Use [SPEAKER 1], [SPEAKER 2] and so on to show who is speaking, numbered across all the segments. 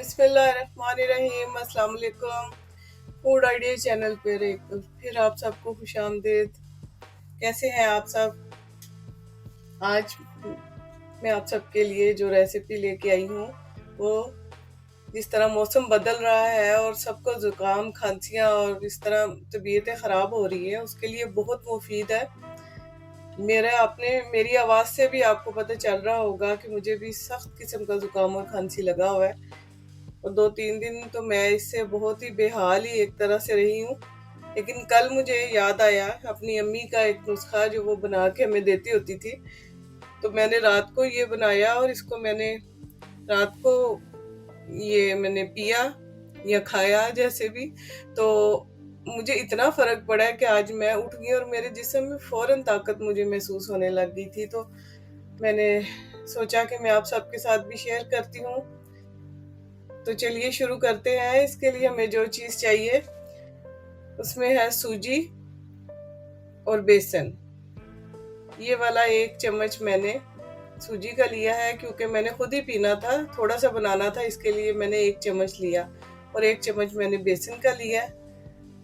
[SPEAKER 1] बिस्मिल्लाहिर्रहमानिर्रहीम। अस्सलाम वालेकुम। फूड आइडिया चैनल पर एक फिर आप सबको खुशामदीद। कैसे हैं आप सब? आज मैं आप सबके लिए जो रेसिपी लेके आई हूँ वो, जिस तरह मौसम बदल रहा है और सबको ज़ुकाम खांसियाँ और इस तरह तबीयतें ख़राब हो रही है, उसके लिए बहुत मुफीद है। मेरी आवाज़ से भी आपको पता चल रहा होगा कि मुझे भी सख्त किस्म का ज़ुकाम और खांसी लगा हुआ है और 2-3 दिन तो मैं इससे बहुत ही बेहाल ही एक तरह से रही हूँ। लेकिन कल मुझे याद आया अपनी अम्मी का एक नुस्खा जो वो बना के हमें देती होती थी, तो मैंने रात को ये बनाया और इसको मैंने रात को मैंने पिया या खाया जैसे भी, तो मुझे इतना फर्क पड़ा है कि आज मैं उठ गई और मेरे जिस्म में फौरन ताकत मुझे महसूस होने लग गई थी। तो मैंने सोचा कि मैं आप सबके साथ भी शेयर करती हूँ। तो चलिए शुरू करते हैं। इसके लिए हमें जो चीज़ चाहिए उसमें है सूजी और बेसन। ये वाला 1 चम्मच मैंने सूजी का लिया है, क्योंकि मैंने खुद ही पीना था, थोड़ा सा बनाना था, इसके लिए मैंने 1 चम्मच लिया। और 1 चम्मच मैंने बेसन का लिया।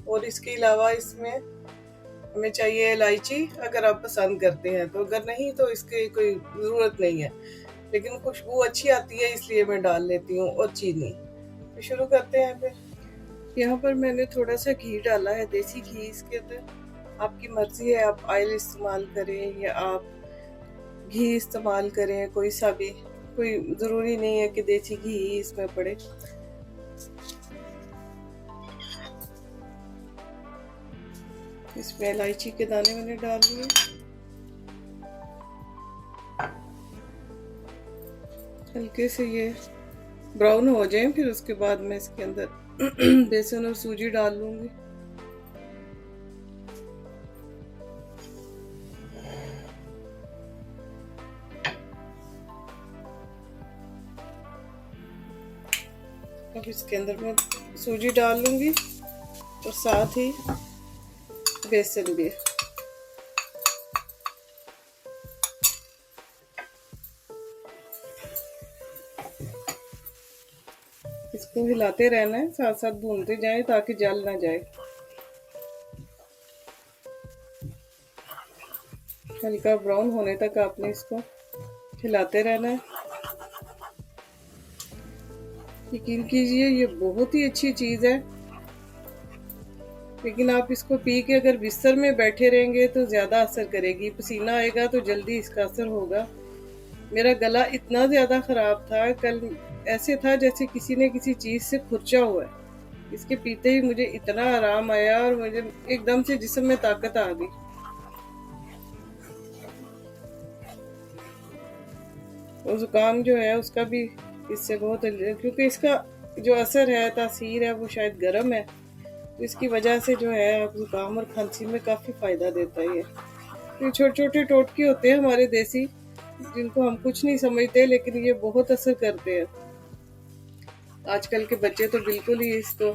[SPEAKER 1] और इसके अलावा इसमें हमें चाहिए इलायची, अगर आप पसंद करते हैं तो, अगर नहीं तो इसकी कोई ज़रूरत नहीं है, लेकिन खुशबू अच्छी आती है इसलिए मैं डाल लेती हूँ। और चीनी। तो शुरू करते हैं फिर। यहाँ पर मैंने थोड़ा सा घी डाला है, देसी घी इसके अंदर। आपकी मर्जी है, आप ऑयल इस्तेमाल करें या आप घी इस्तेमाल करें, कोई सा भी, कोई ज़रूरी नहीं है कि देसी घी ही इसमें पड़े। इसमें इलायची के दाने मैंने डाल दिए। हल्के से ये ब्राउन हो जाए, फिर उसके बाद मैं इसके अंदर बेसन और सूजी डाल लूंगी। अब इसके अंदर मैं सूजी डाल लूंगी और साथ ही बेसन भी। इसको हिलाते रहना है, साथ साथ भूनते जाएं ताकि जल ना जाए। हल्का ब्राउन होने तक आपने इसको हिलाते रहना है। यकीन कीजिए ये बहुत ही अच्छी चीज़ है, लेकिन आप इसको पी के अगर बिस्तर में बैठे रहेंगे तो ज़्यादा असर करेगी। पसीना आएगा तो जल्दी इसका असर होगा। मेरा गला इतना ज़्यादा ख़राब था, कल ऐसे था जैसे किसी ने किसी चीज़ से खुरचा हुआ है। इसके पीते ही मुझे इतना आराम आया और मुझे एकदम से जिस्म में ताकत आ गई। और ज़ुकाम जो है उसका भी इससे बहुत, क्योंकि इसका जो असर है, तासीर है, वो शायद गर्म है, तो इसकी वजह से जो है आप ज़ुकाम और खांसी में काफ़ी फ़ायदा देता है। ये छोटे छोटे टोटके होते हैं हमारे देसी, जिनको हम कुछ नहीं समझते, लेकिन ये बहुत असर करते हैं। आजकल के बच्चे तो बिल्कुल ही इसको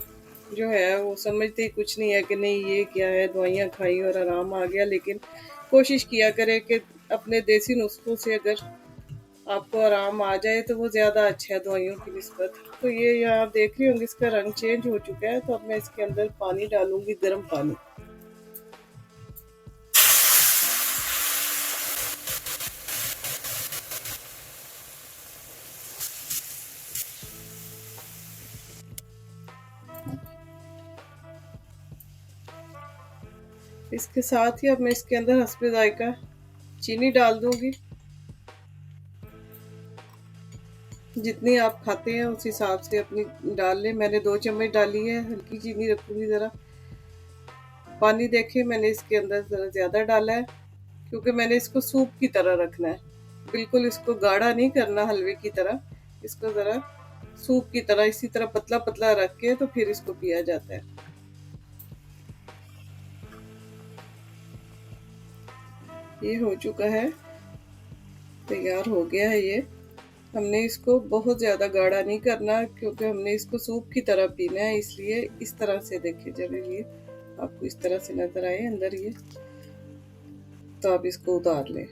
[SPEAKER 1] जो है वो समझते ही कुछ नहीं है कि नहीं ये क्या है, दवाइयाँ खाई और आराम आ गया। लेकिन कोशिश किया करें कि अपने देसी नुस्खों से अगर आपको आराम आ जाए तो वो ज़्यादा अच्छा है दवाइयों की निस्बत। तो ये यहाँ आप देख रही होंगे इसका रंग चेंज हो चुका है, तो अब मैं इसके अंदर पानी डालूंगी, गर्म पानी। इसके साथ ही अब मैं इसके अंदर हस्बे जायका चीनी डाल दूंगी। जितनी आप खाते हैं उस हिसाब से अपनी डाल लें। मैंने 2 चम्मच डाली है, हल्की चीनी रखूंगी। ज़रा पानी देखें, मैंने इसके अंदर ज़रा ज़्यादा डाला है, क्योंकि मैंने इसको सूप की तरह रखना है। बिल्कुल इसको गाढ़ा नहीं करना हलवे की तरह, इसको ज़रा सूप की तरह इसी तरह पतला पतला रख के तो फिर इसको पिया जाता है। ये हो चुका है, तैयार हो गया है ये। हमने इसको बहुत ज़्यादा गाढ़ा नहीं करना, क्योंकि हमने इसको सूप की तरह पीना है, इसलिए इस तरह से देखिए। जब ये आपको इस तरह से नज़र आए अंदर ये, तो आप इसको उतार लें।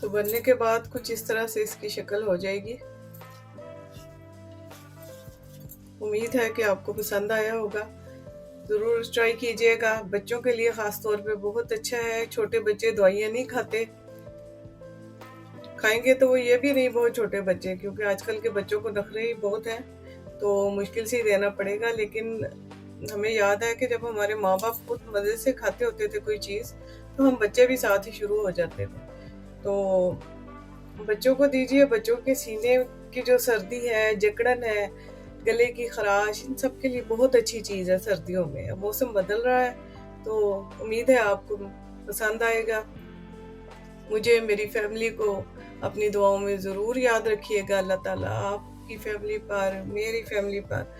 [SPEAKER 1] तो बनने के बाद कुछ इस तरह से इसकी शक्ल हो जाएगी। उम्मीद है कि आपको पसंद आया होगा। ज़रूर ट्राई कीजिएगा, बच्चों के लिए ख़ास तौर पे बहुत अच्छा है। छोटे बच्चे दवाइयाँ नहीं खाते, खाएंगे तो वो ये भी नहीं बहुत छोटे बच्चे, क्योंकि आजकल के बच्चों को नखरे ही बहुत हैं, तो मुश्किल से ही देना पड़ेगा। लेकिन हमें याद है कि जब हमारे माँ बाप खुद मज़े से खाते होते थे कोई चीज़, तो हम बच्चे भी साथ ही शुरू हो जाते थे। तो बच्चों को दीजिए। बच्चों के सीने की जो सर्दी है, जकड़न है, गले की खराश, इन सब के लिए बहुत अच्छी चीज़ है सर्दियों में। अब मौसम बदल रहा है, तो उम्मीद है आपको पसंद आएगा। मुझे, मेरी फैमिली को अपनी दुआओं में ज़रूर याद रखिएगा। अल्लाह ताला आपकी फैमिली पर, मेरी फैमिली पर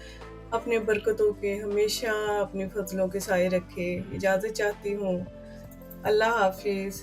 [SPEAKER 1] अपने बरकतों के हमेशा अपने फजलों के साए रखे। इजाज़त चाहती हूँ। अल्लाह हाफिज़।